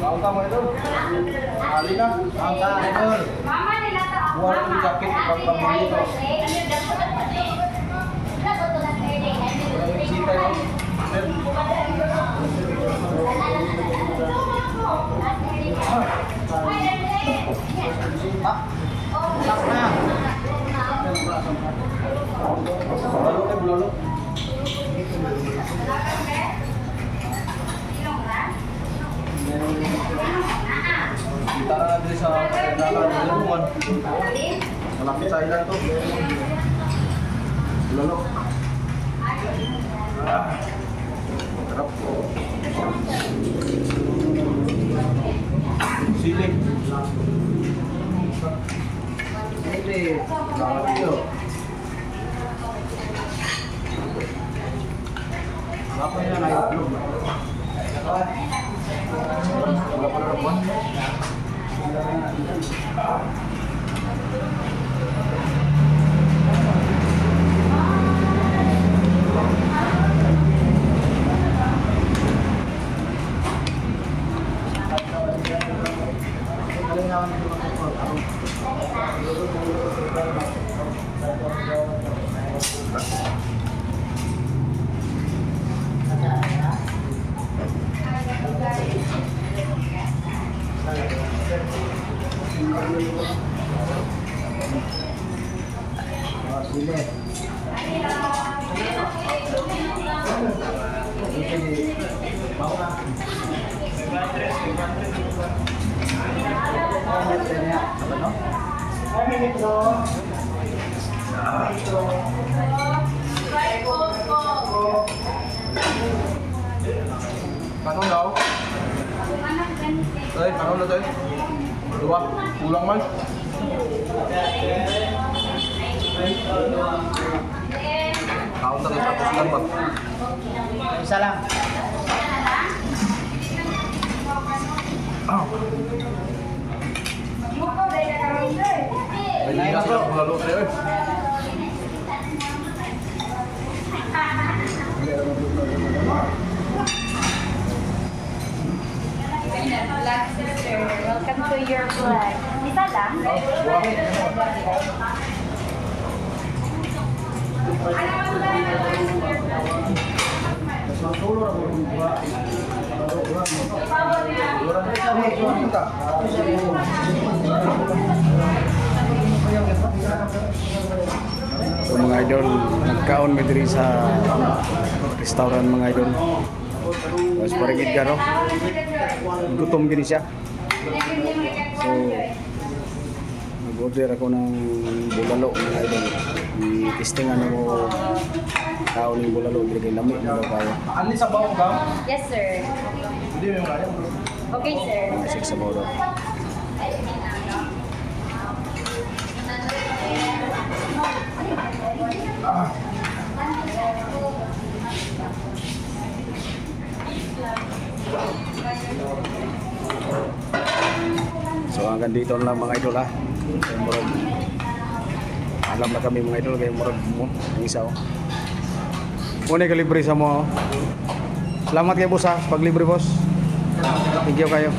Mau kamu itu? Alina, angka itu. Mama nila to. Buat di jaket pang itu. Sita itu. Belum. Kita nanti sama kenalan malapit sa ilan to. Lalo. Sarap. Siling. Siling. Salamat yun. Apa yan ay vlog? Wala pa rin buwan. Panon daw? Eh, panon na tayo? Dua, ulang man. Kaon na kayo tapos lang ba? Isa lang. Ay, hindi na sila lalo tayo eh. Welcome to your vlog. Isa lang? So mga idol, nagkaon may diri sa restaurant mga idol. Mas parigid ka no? Gutom gini siya. So nag-order ako ng bulalo mga idol. I-testingan mo kaon ng bulalo diri kay lami na daw kaya. Ano sa bawang ka? Yes, sir. Hindi mo yung kaya. Okay, sir. Masik sa bawang. So hanggang dito lang mga idol ha. Kaya murag, alam na kami mga idol kaya murag mo ang isa oh. Muna ka libre sa mo. Salamat kay boss ha, pag libre boss. Thank you kayo.